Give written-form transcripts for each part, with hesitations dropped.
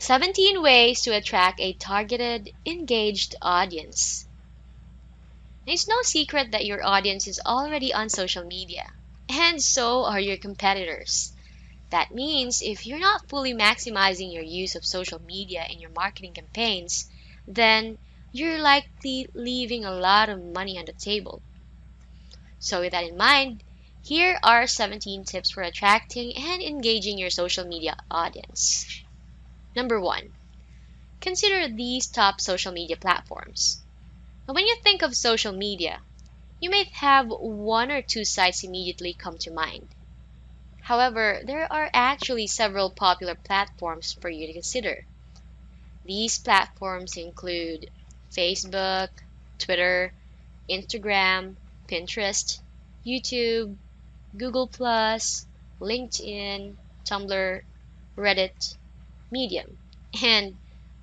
17 ways to attract a targeted, engaged audience. It's no secret that your audience is already on social media, and so are your competitors. That means if you're not fully maximizing your use of social media in your marketing campaigns, then you're likely leaving a lot of money on the table. So, with that in mind, here are 17 tips for attracting and engaging your social media audience. Number 1, consider these top social media platforms. Now, when you think of social media, you may have one or two sites immediately come to mind. However, there are actually several popular platforms for you to consider. These platforms include Facebook, Twitter, Instagram, Pinterest, YouTube, Google+, LinkedIn, Tumblr, Reddit, Medium. And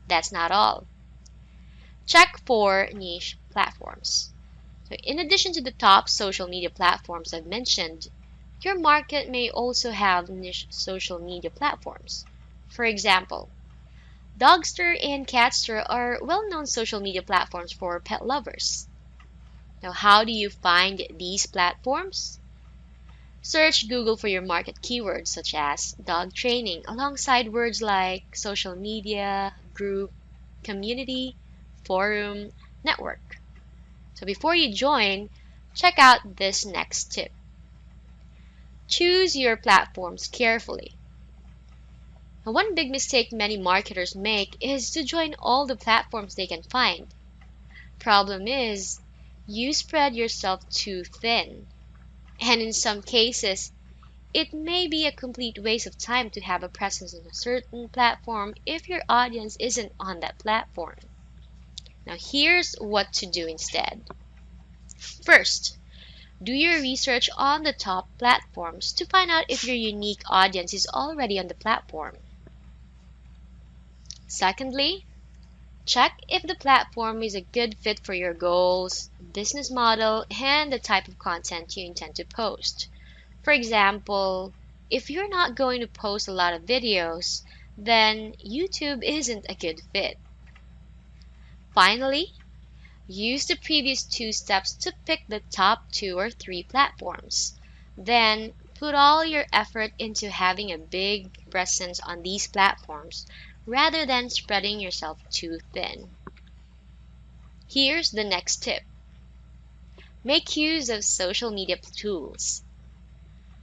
that's not all. Check for niche platforms. So in addition to the top social media platforms I've mentioned, your market may also have niche social media platforms. For example, Dogster and Catster are well-known social media platforms for pet lovers. Now, how do you find these platforms? Search Google for your market keywords such as dog training alongside words like social media, group, community, forum, network. So before you join, check out this next tip. Choose your platforms carefully. Now, one big mistake many marketers make is to join all the platforms they can find. Problem is, you spread yourself too thin. And in some cases, it may be a complete waste of time to have a presence on a certain platform if your audience isn't on that platform. Now, here's what to do instead. First, do your research on the top platforms to find out if your unique audience is already on the platform. Secondly, check if the platform is a good fit for your goals, business model, and the type of content you intend to post. For example, if you're not going to post a lot of videos, then YouTube isn't a good fit. Finally, use the previous two steps to pick the top 2 or 3 platforms. Then, put all your effort into having a big presence on these platforms rather than spreading yourself too thin. Here's the next tip. Make use of social media tools.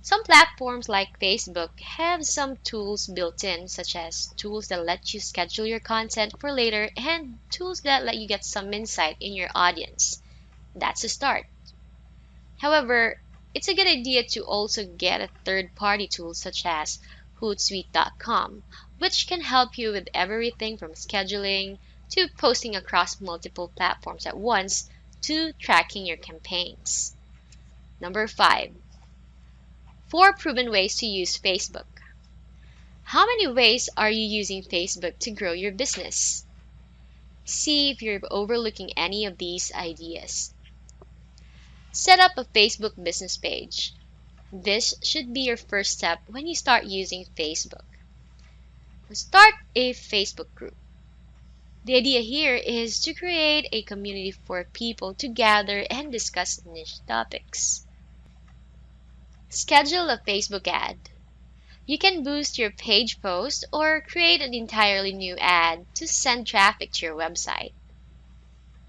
Some platforms like Facebook have some tools built in, such as tools that let you schedule your content for later and tools that let you get some insight in your audience. That's a start. However, it's a good idea to also get a third-party tool such as Hootsuite.com, which can help you with everything from scheduling to posting across multiple platforms at once to tracking your campaigns. Number 5. 4 proven ways to use Facebook. How many ways are you using Facebook to grow your business? See if you're overlooking any of these ideas. Set up a Facebook business page. This should be your first step when you start using Facebook. Start a Facebook group. The idea here is to create a community for people to gather and discuss niche topics. Schedule a Facebook ad. You can boost your page post or create an entirely new ad to send traffic to your website.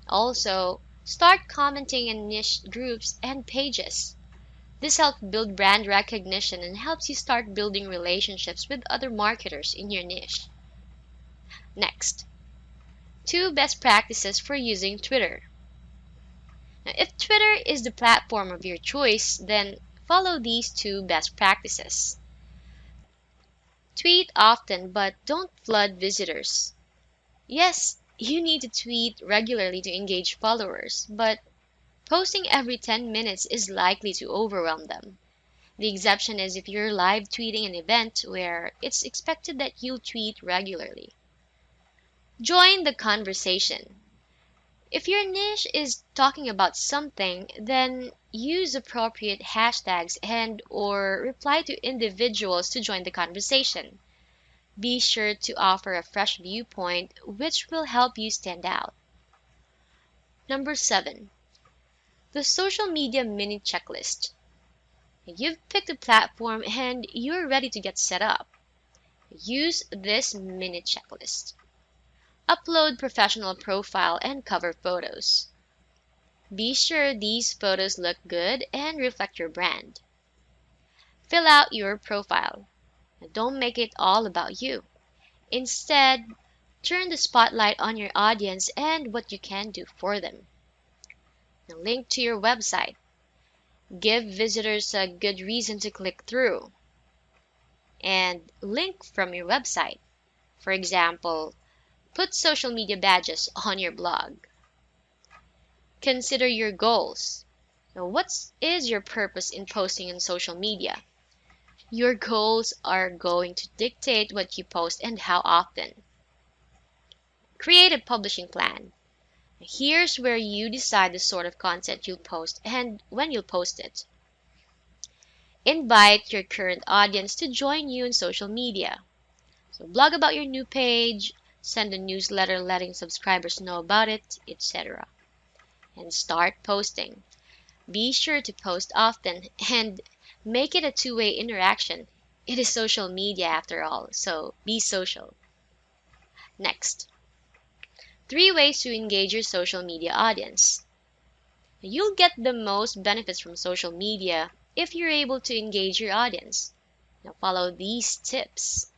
Also, start commenting in niche groups and pages. This helps build brand recognition and helps you start building relationships with other marketers in your niche. Next, 2 best practices for using Twitter. Now, if Twitter is the platform of your choice, then follow these 2 best practices. Tweet often, but don't flood visitors. Yes, you need to tweet regularly to engage followers, but posting every 10 minutes is likely to overwhelm them. The exception is if you're live tweeting an event where it's expected that you'll tweet regularly. Join the conversation. If your niche is talking about something, then use appropriate hashtags and or reply to individuals to join the conversation. Be sure to offer a fresh viewpoint, which will help you stand out. Number 7. The social media mini checklist. You've picked a platform and you're ready to get set up. Use this mini checklist. Upload professional profile and cover photos. Be sure these photos look good and reflect your brand. Fill out your profile. Don't make it all about you. Instead, turn the spotlight on your audience and what you can do for them. Link to your website. Give visitors a good reason to click through. And link from your website. For example, put social media badges on your blog. Consider your goals. Now, what is your purpose in posting on social media? Your goals are going to dictate what you post and how often. Create a publishing plan. Here's where you decide the sort of content you'll post and when you'll post it. Invite your current audience to join you in social media. So blog about your new page, send a newsletter letting subscribers know about it, etc. And start posting. Be sure to post often and make it a two-way interaction. It is social media after all, so be social. Next, 3 ways to engage your social media audience. You'll get the most benefits from social media if you're able to engage your audience. Now follow these tips.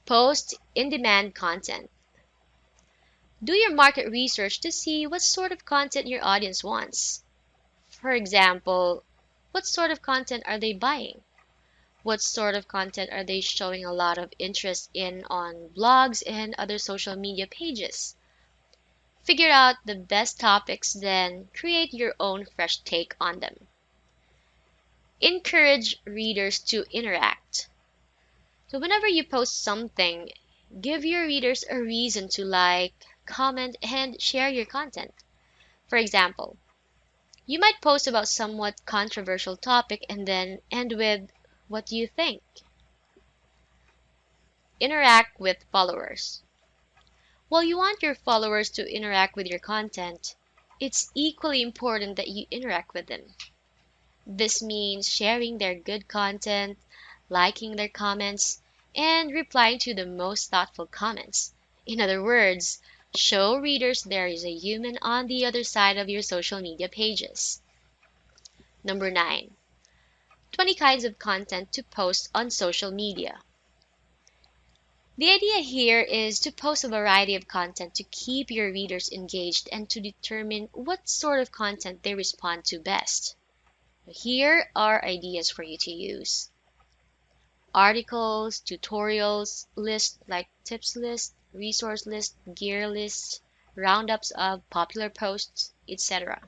Post in-demand content. Do your market research to see what sort of content your audience wants. For example, what sort of content are they buying? What sort of content are they showing a lot of interest in on blogs and other social media pages? Figure out the best topics, then create your own fresh take on them. Encourage readers to interact. So whenever you post something, give your readers a reason to like, comment, and share your content. For example, you might post about somewhat controversial topic and then end with, "What do you think?" Interact with followers. While you want your followers to interact with your content, it's equally important that you interact with them. This means sharing their good content, liking their comments, and replying to the most thoughtful comments. In other words, show readers there is a human on the other side of your social media pages. Number 9. 20 kinds of content to post on social media. The idea here is to post a variety of content to keep your readers engaged and to determine what sort of content they respond to best. Here are ideas for you to use. Articles, tutorials, lists like tips list, resource list, gear list, roundups of popular posts, etc.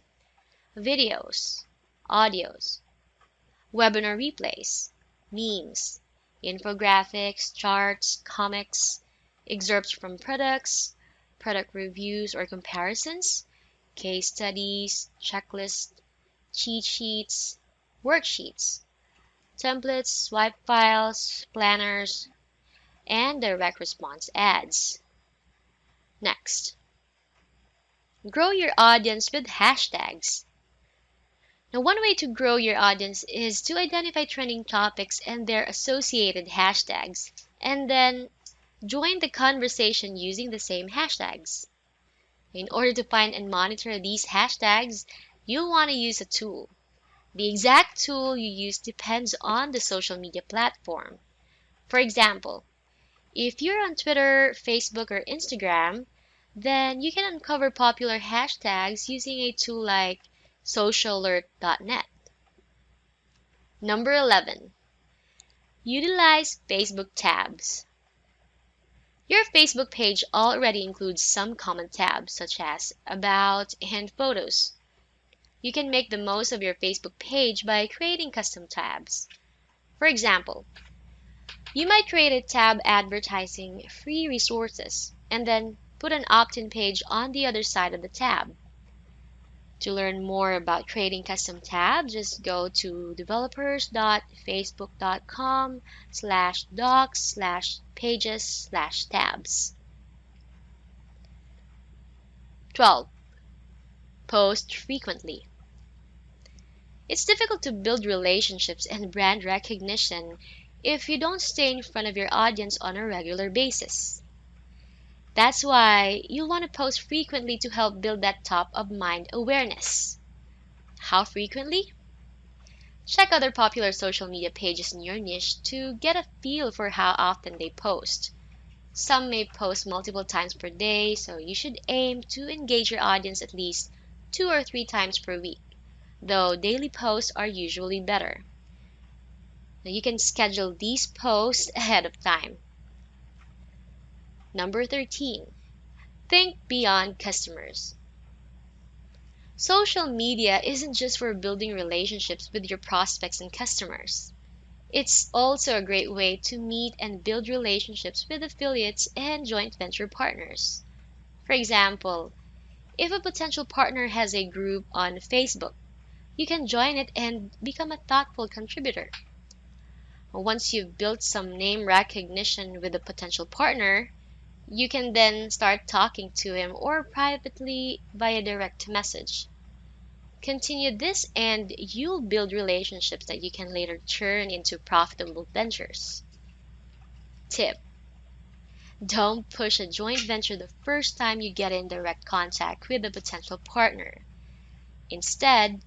Videos, audios, webinar replays, memes, infographics, charts, comics, excerpts from products, product reviews or comparisons, case studies, checklists, cheat sheets, worksheets, templates, swipe files, planners, and direct response ads. Next, grow your audience with hashtags. Now, one way to grow your audience is to identify trending topics and their associated hashtags, and then join the conversation using the same hashtags. In order to find and monitor these hashtags, you'll want to use a tool. The exact tool you use depends on the social media platform. For example, if you're on Twitter, Facebook, or Instagram, then you can uncover popular hashtags using a tool like socialert.net. Number 11. Utilize Facebook tabs. Your Facebook page already includes some common tabs such as About and Photos. You can make the most of your Facebook page by creating custom tabs. For example, you might create a tab advertising free resources and then put an opt-in page on the other side of the tab. To learn more about creating custom tabs, just go to developers.facebook.com/docs/pages/tabs. 12. Post frequently. It's difficult to build relationships and brand recognition if you don't stay in front of your audience on a regular basis. That's why you'll want to post frequently to help build that top of mind awareness. How frequently? Check other popular social media pages in your niche to get a feel for how often they post. Some may post multiple times per day, so you should aim to engage your audience at least 2 or 3 times per week, though daily posts are usually better. Now you can schedule these posts ahead of time. Number 13. Think beyond customers. Social media isn't just for building relationships with your prospects and customers. It's also a great way to meet and build relationships with affiliates and joint venture partners. For example, if a potential partner has a group on Facebook, you can join it and become a thoughtful contributor. Once you've built some name recognition with a potential partner, you can then start talking to him or privately via direct message. Continue this and you'll build relationships that you can later turn into profitable ventures. Tip: don't push a joint venture the first time you get in direct contact with a potential partner. Instead,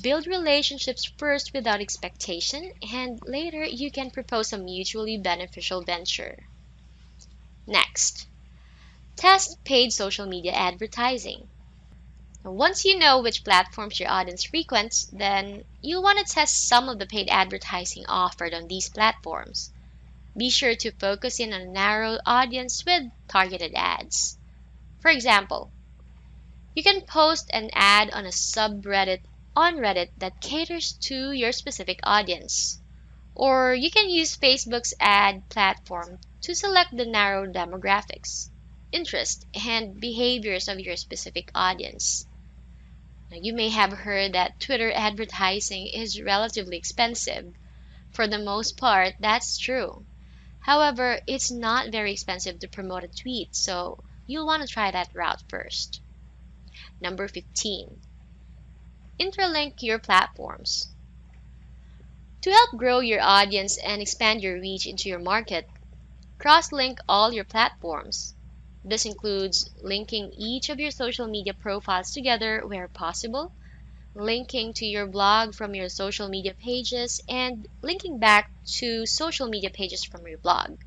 build relationships first without expectation, and later you can propose a mutually beneficial venture. Next, test paid social media advertising. Now, once you know which platforms your audience frequents, then you'll want to test some of the paid advertising offered on these platforms. Be sure to focus in on a narrow audience with targeted ads. For example, you can post an ad on a subreddit on Reddit that caters to your specific audience. Or you can use Facebook's ad platform to select the narrow demographics, interests, and behaviors of your specific audience. Now, you may have heard that Twitter advertising is relatively expensive. For the most part, that's true. However, it's not very expensive to promote a tweet, so you'll want to try that route first. Number 15. Interlink your platforms. To help grow your audience and expand your reach into your market, cross-link all your platforms. This includes linking each of your social media profiles together where possible, linking to your blog from your social media pages, and linking back to social media pages from your blog.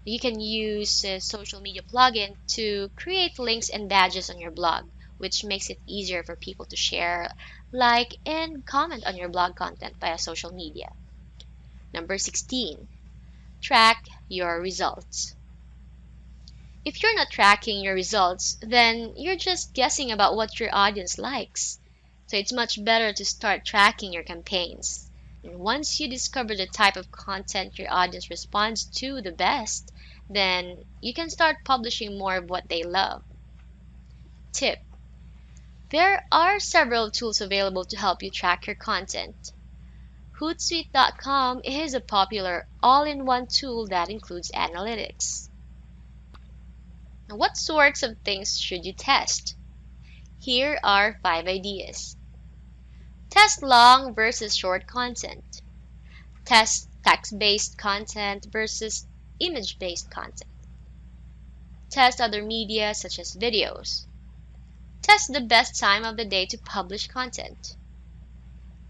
You can use a social media plugin to create links and badges on your blog, which makes it easier for people to share, like, and comment on your blog content via social media. Number 16. Track your results. If you're not tracking your results, then you're just guessing about what your audience likes. So it's much better to start tracking your campaigns. And once you discover the type of content your audience responds to the best, then you can start publishing more of what they love. Tip: there are several tools available to help you track your content. Hootsuite.com is a popular all-in-one tool that includes analytics. Now, what sorts of things should you test? Here are 5 ideas. Test long versus short content. Test text-based content versus image-based content. Test other media such as videos. Test the best time of the day to publish content.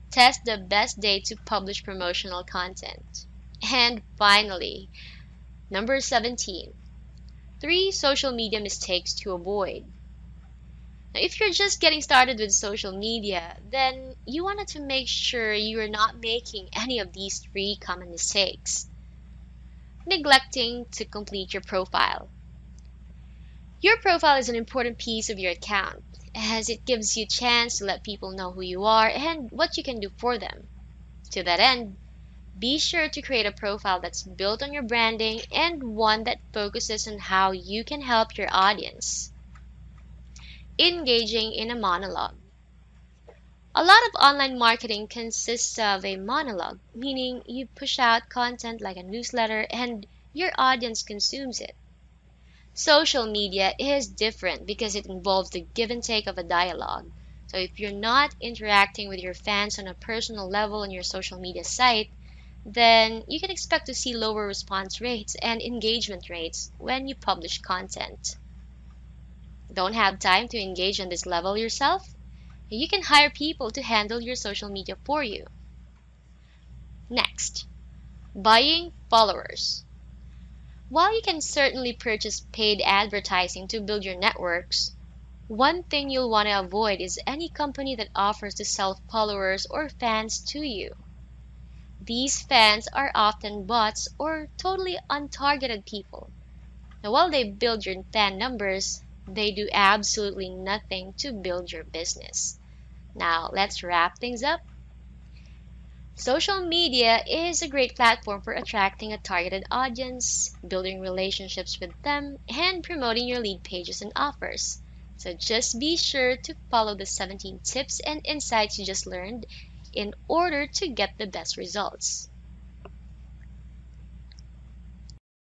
Test the best day to publish promotional content. And finally, number 17. 3 social media mistakes to avoid. Now, if you're just getting started with social media, then you wanted to make sure you are not making any of these 3 common mistakes. Neglecting to complete your profile. Your profile is an important piece of your account, as it gives you a chance to let people know who you are and what you can do for them. To that end, be sure to create a profile that's built on your branding and one that focuses on how you can help your audience. Engaging in a monologue. A lot of online marketing consists of a monologue, meaning you push out content like a newsletter and your audience consumes it. Social media is different because it involves the give and take of a dialogue. So if you're not interacting with your fans on a personal level on your social media site, then you can expect to see lower response rates and engagement rates when you publish content. Don't have time to engage on this level yourself? You can hire people to handle your social media for you. Next, buying followers. While you can certainly purchase paid advertising to build your networks, one thing you'll want to avoid is any company that offers to sell followers or fans to you. These fans are often bots or totally untargeted people. Now, while they build your fan numbers, they do absolutely nothing to build your business. Now, let's wrap things up. Social media is a great platform for attracting a targeted audience, building relationships with them, and promoting your lead pages and offers. So just be sure to follow the 17 tips and insights you just learned in order to get the best results.